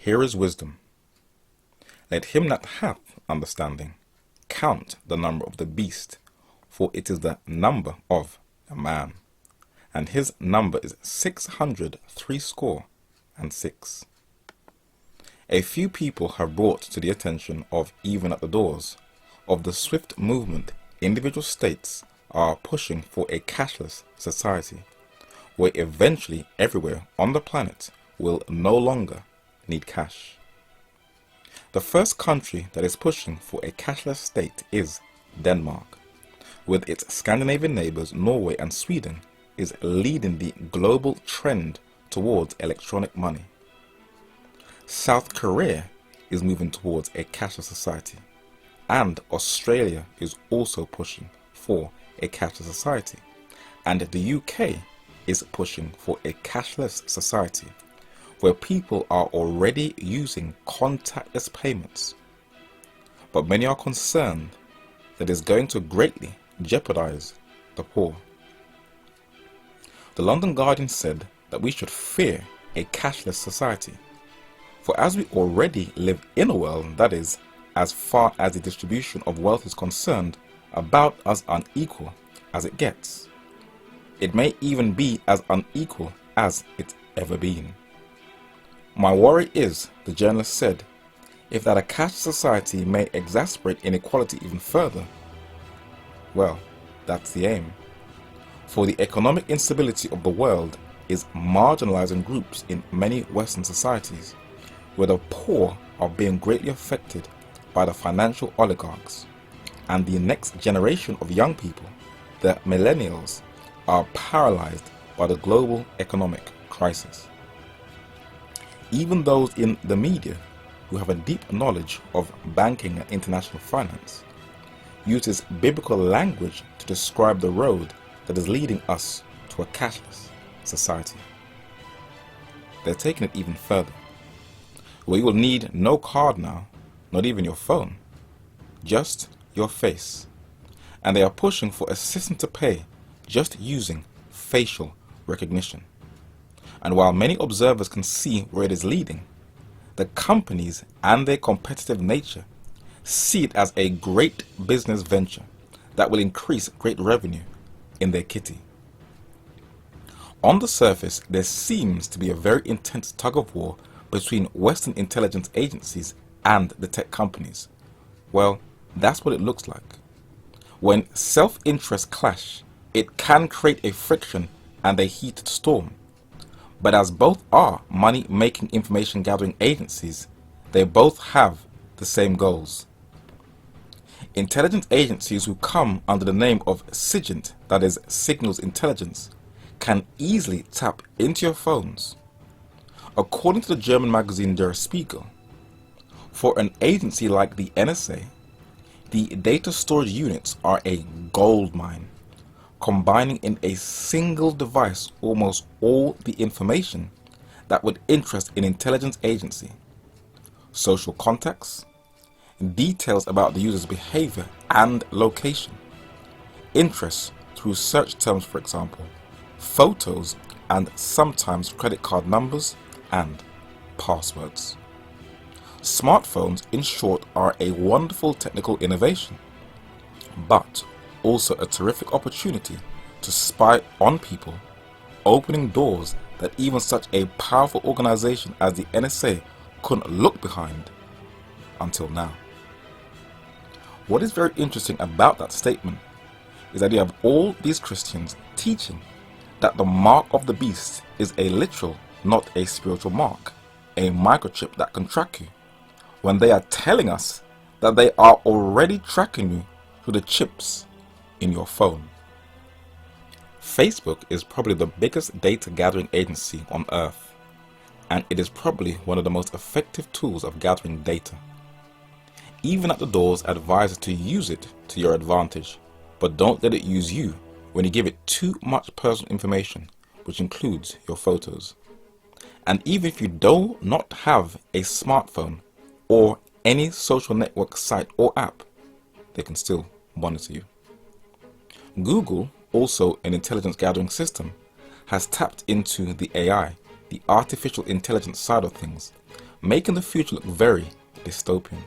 Here is wisdom. Let him that hath understanding count the number of the beast, for it is the number of a man, and his number is 666. A few people have brought to the attention of, even at the doors, of the swift movement individual states are pushing for a cashless society, where eventually everywhere on the planet will no longer need cash. The first country that is pushing for a cashless state is Denmark, with its Scandinavian neighbors Norway and Sweden is leading the global trend towards electronic money. South Korea is moving towards a cashless society, and Australia is also pushing for a cashless society, and the UK is pushing for a cashless society where people are already using contactless payments. But many are concerned that it's going to greatly jeopardize the poor. The London Guardian said that we should fear a cashless society, for as we already live in a world that is, as far as the distribution of wealth is concerned, about as unequal as it gets. It may even be as unequal as it's ever been. My worry is, the journalist said, if that a cash society may exacerbate inequality even further, well, that's the aim. For the economic instability of the world is marginalizing groups in many Western societies, where the poor are being greatly affected by the financial oligarchs, and the next generation of young people, the millennials, are paralyzed by the global economic crisis. Even those in the media who have a deep knowledge of banking and international finance uses biblical language to describe the road that is leading us to a cashless society. They're taking it even further, where you will need no card now, not even your phone, just your face, and they are pushing for a system to pay just using facial recognition. And while many observers can see where it is leading, the companies and their competitive nature see it as a great business venture that will increase great revenue in their kitty. On the surface, there seems to be a very intense tug-of-war between Western intelligence agencies and the tech companies. Well, that's what it looks like. When self-interests clash, it can create a friction and a heated storm. But as both are money-making information-gathering agencies, they both have the same goals. Intelligence agencies who come under the name of SIGINT, that is Signals Intelligence, can easily tap into your phones. According to the German magazine Der Spiegel, for an agency like the NSA, the data storage units are a gold mine, combining in a single device almost all the information that would interest an intelligence agency: social contacts, details about the user's behavior and location, interests through search terms, for example, photos, and sometimes credit card numbers and passwords. Smartphones, in short, are a wonderful technical innovation, but also a terrific opportunity to spy on people, opening doors that even such a powerful organization as the NSA couldn't look behind until now. What is very interesting about that statement is that you have all these Christians teaching that the mark of the beast is a literal, not a spiritual mark, a microchip that can track you, when they are telling us that they are already tracking you through the chips in your phone. Facebook is probably the biggest data gathering agency on earth, and it is probably one of the most effective tools of gathering data. Even at the doors, advise to use it to your advantage, but don't let it use you when you give it too much personal information, which includes your photos. And even if you do not have a smartphone or any social network site or app, they can still monitor you. Google, also an intelligence gathering system, has tapped into the AI, the artificial intelligence side of things, making the future look very dystopian.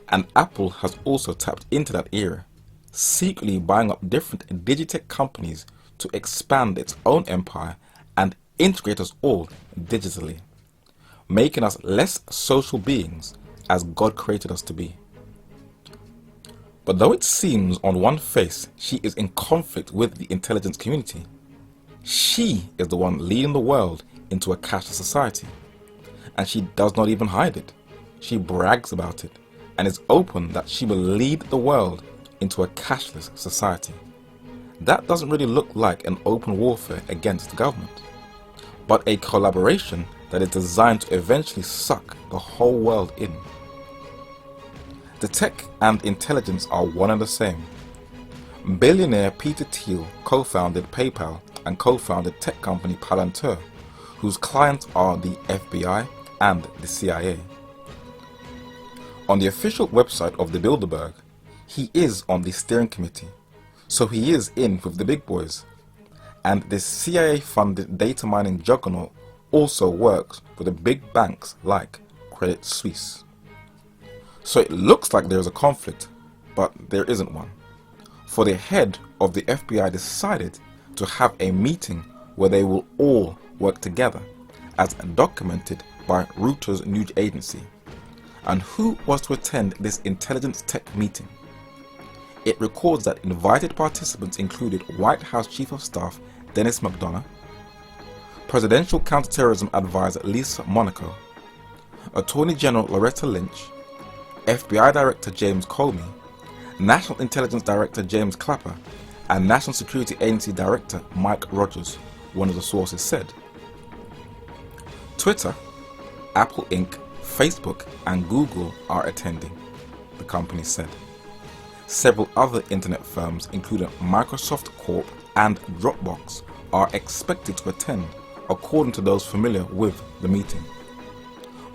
And Apple has also tapped into that era, secretly buying up different digitech companies to expand its own empire and integrate us all digitally, making us less social beings as God created us to be. But though it seems on one face she is in conflict with the intelligence community, she is the one leading the world into a cashless society. And she does not even hide it. She brags about it and is open that she will lead the world into a cashless society. That doesn't really look like an open warfare against the government, but a collaboration that is designed to eventually suck the whole world in. The tech and intelligence are one and the same. Billionaire Peter Thiel co-founded PayPal and co-founded tech company Palantir, whose clients are the FBI and the CIA. On the official website of the Bilderberg, he is on the steering committee, so he is in with the big boys. And the CIA-funded data mining juggernaut also works with the big banks like Credit Suisse. So it looks like there is a conflict, but there isn't one. For the head of the FBI decided to have a meeting where they will all work together, as documented by Reuters news agency. And who was to attend this intelligence tech meeting? It records that invited participants included White House Chief of Staff Dennis McDonough, Presidential Counterterrorism Advisor Lisa Monaco, Attorney General Loretta Lynch, FBI Director James Comey, National Intelligence Director James Clapper, and National Security Agency Director Mike Rogers, one of the sources said. Twitter, Apple Inc., Facebook, and Google are attending, the company said. Several other internet firms, including Microsoft Corp and Dropbox, are expected to attend, according to those familiar with the meeting.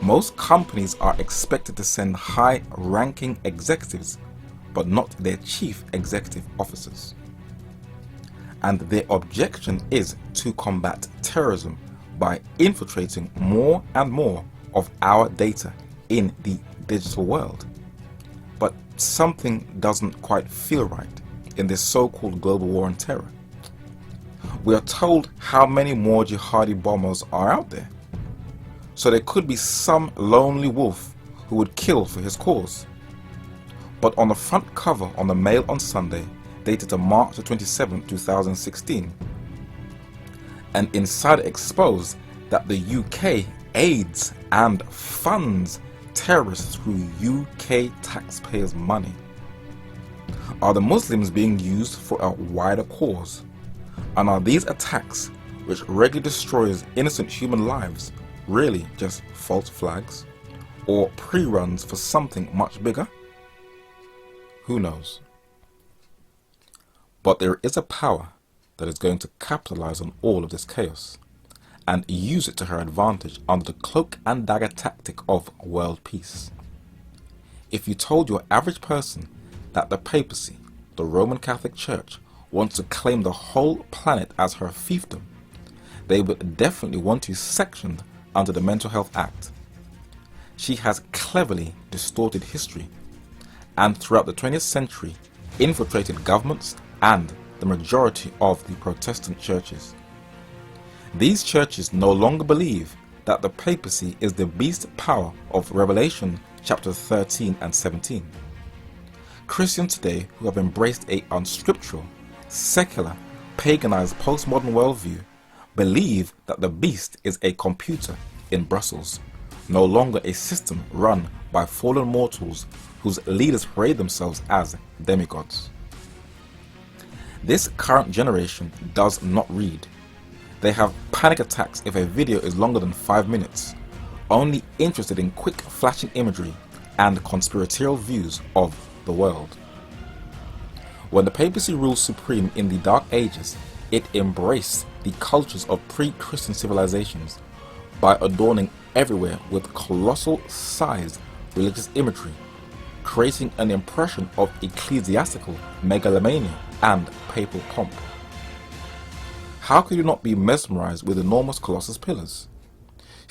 Most companies are expected to send high-ranking executives, but not their chief executive officers. And their objection is to combat terrorism by infiltrating more and more of our data in the digital world. But something doesn't quite feel right in this so-called global war on terror. We are told how many more jihadi bombers are out there. So there could be some lonely wolf who would kill for his cause. But on the front cover on the Mail on Sunday, dated March 27, 2016, an insider exposed that the UK aids and funds terrorists through UK taxpayers' money. Are the Muslims being used for a wider cause? And are these attacks, which regularly destroys innocent human lives, really just false flags? Or pre-runs for something much bigger? Who knows? But there is a power that is going to capitalize on all of this chaos and use it to her advantage under the cloak and dagger tactic of world peace. If you told your average person that the papacy, the Roman Catholic Church, wants to claim the whole planet as her fiefdom, they would definitely want you sectioned under the Mental Health Act. She has cleverly distorted history and throughout the 20th century infiltrated governments and the majority of the Protestant churches. These churches no longer believe that the papacy is the beast power of Revelation chapter 13 and 17. Christians today who have embraced a unscriptural, secular, paganized postmodern worldview believe that the beast is a computer in Brussels, no longer a system run by fallen mortals whose leaders parade themselves as demigods. This current generation does not read. They have panic attacks if a video is longer than 5 minutes, only interested in quick flashing imagery and conspiratorial views of the world. When the papacy ruled supreme in the Dark Ages, it embraced the cultures of pre-Christian civilizations by adorning everywhere with colossal-sized religious imagery, creating an impression of ecclesiastical megalomania and papal pomp. How could you not be mesmerized with enormous colossus pillars?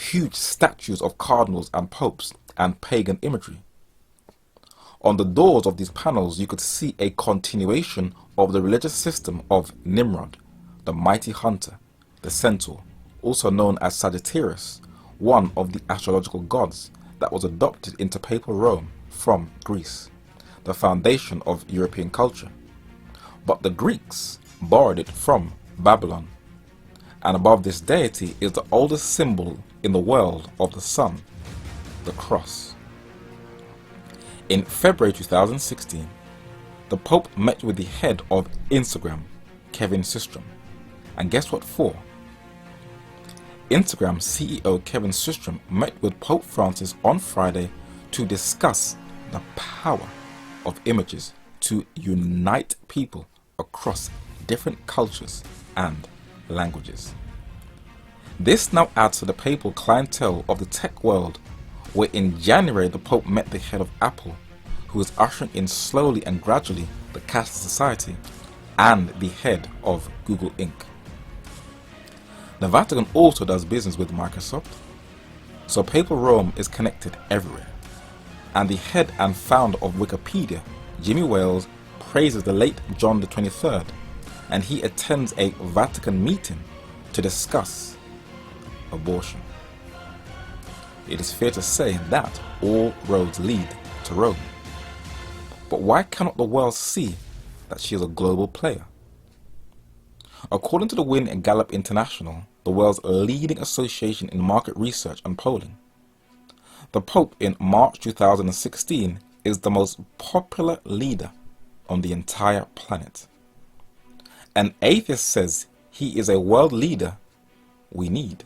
huge statues of cardinals and popes and pagan imagery. On the doors of these panels you could see a continuation of the religious system of Nimrod, the mighty hunter, the centaur, also known as Sagittarius, one of the astrological gods that was adopted into papal Rome from Greece, the foundation of European culture. But the Greeks borrowed it from Babylon. And above this deity is the oldest symbol in the world of the sun, the cross. In February 2016, the Pope met with the head of Instagram, Kevin Systrom. And guess what for? Instagram CEO Kevin Systrom met with Pope Francis on Friday to discuss the power of images to unite people across different cultures and languages. This now adds to the papal clientele of the tech world, where in January the Pope met the head of Apple, who is ushering in slowly and gradually the cashless society, and the head of Google Inc. The Vatican also does business with Microsoft, so papal Rome is connected everywhere. And the head and founder of Wikipedia, Jimmy Wales, praises the late John the 23rd, and he attends a Vatican meeting to discuss abortion. It is fair to say that all roads lead to Rome. But why cannot the world see that she is a global player? According to the Win Gallup International, the world's leading association in market research and polling, the Pope in March 2016 is the most popular leader on the entire planet. An atheist says he is a world leader we need.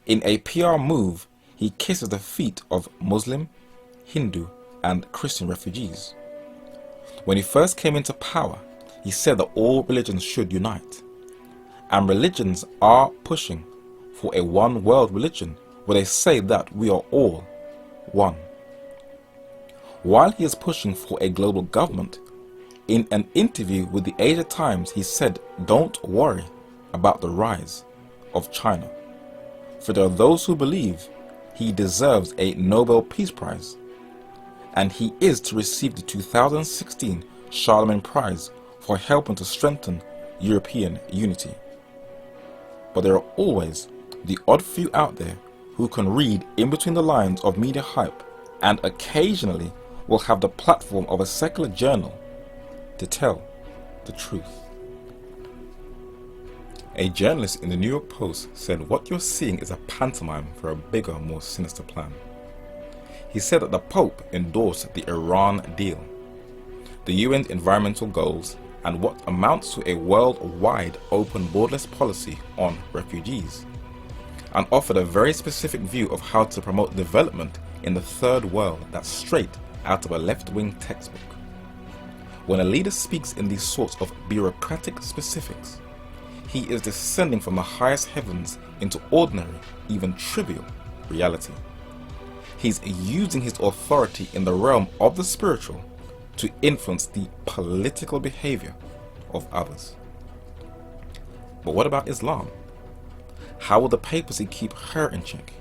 In a PR move, he kisses the feet of Muslim, Hindu, and Christian refugees. When he first came into power, he said that all religions should unite. And religions are pushing for a one world religion where they say that we are all one. While he is pushing for a global government, in an interview with the Asia Times he said, "Don't worry about the rise of China, for there are those who believe he deserves a Nobel Peace Prize, and he is to receive the 2016 Charlemagne Prize for helping to strengthen European unity." But there are always the odd few out there who can read in between the lines of media hype and occasionally will have the platform of a secular journal to tell the truth. A journalist in the New York Post said what you're seeing is a pantomime for a bigger, more sinister plan. He said that the Pope endorsed the Iran deal, the UN's environmental goals, and what amounts to a worldwide open borderless policy on refugees, and offered a very specific view of how to promote development in the third world that's straight out of a left-wing textbook. When a leader speaks in these sorts of bureaucratic specifics, he is descending from the highest heavens into ordinary, even trivial, reality. He's using his authority in the realm of the spiritual to influence the political behavior of others. But what about Islam? How will the papacy keep her in check?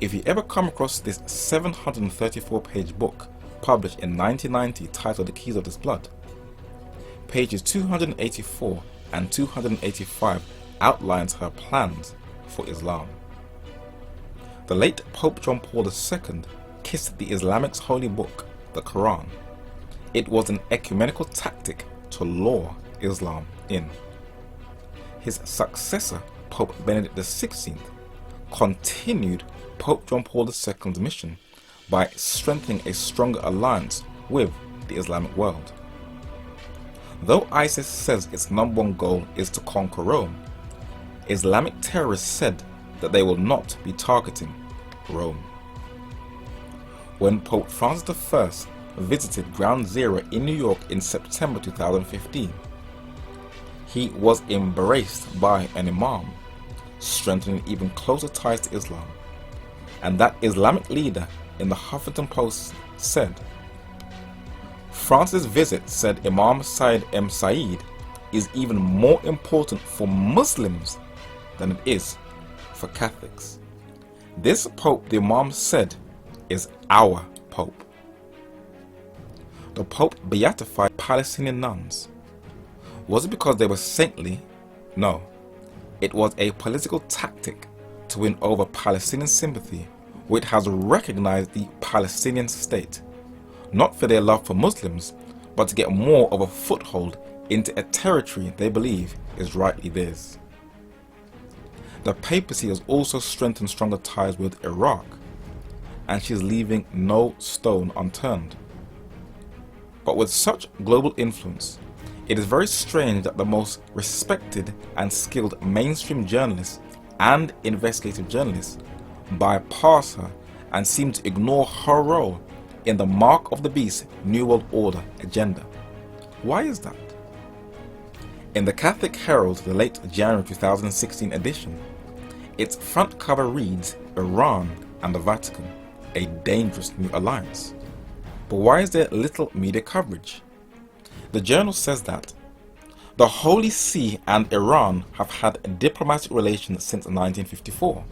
If you ever come across this 734-page book published in 1990 titled The Keys of This Blood, pages 284 and 285 outlines her plans for Islam. The late Pope John Paul II kissed the Islamic's holy book, the Quran. It was an ecumenical tactic to lure Islam in. His successor, Pope Benedict XVI, continued Pope John Paul II's mission by strengthening a stronger alliance with the Islamic world. Though ISIS says its number one goal is to conquer Rome, Islamic terrorists said that they will not be targeting Rome. When Pope Francis I visited Ground Zero in New York in September 2015, he was embraced by an imam, strengthening even closer ties to Islam. And that Islamic leader in the Huffington Post said, "Francis' visit," said Imam Said M. Said, "is even more important for Muslims than it is for Catholics. This Pope, the Imam said, is our Pope. The Pope beatified Palestinian nuns. Was it because they were saintly? No. It was a political tactic to win over Palestinian sympathy, which has recognized the Palestinian state, not for their love for Muslims, but to get more of a foothold into a territory they believe is rightly theirs. The papacy has also strengthened stronger ties with Iraq, and she is leaving no stone unturned. But with such global influence, it is very strange that the most respected and skilled mainstream journalists and investigative journalists bypass her and seem to ignore her role in the Mark of the Beast New World Order agenda. Why is that? In the Catholic Herald, the late January 2016 edition, its front cover reads, Iran and the Vatican, a dangerous new alliance. But why is there little media coverage? The journal says that the Holy See and Iran have had diplomatic relations since 1954.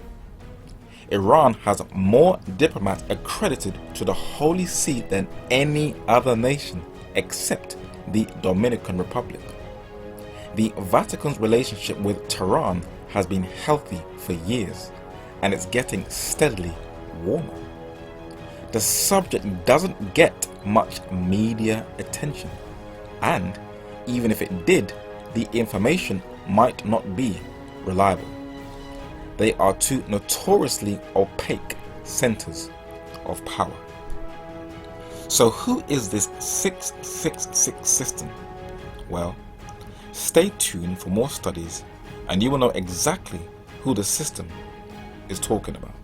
Iran has more diplomats accredited to the Holy See than any other nation except the Dominican Republic. The Vatican's relationship with Tehran has been healthy for years, and it's getting steadily warmer. The subject doesn't get much media attention, and even if it did, the information might not be reliable. They are two notoriously opaque centers of power. So who is this 666 system? Well, stay tuned for more studies and you will know exactly who the system is talking about.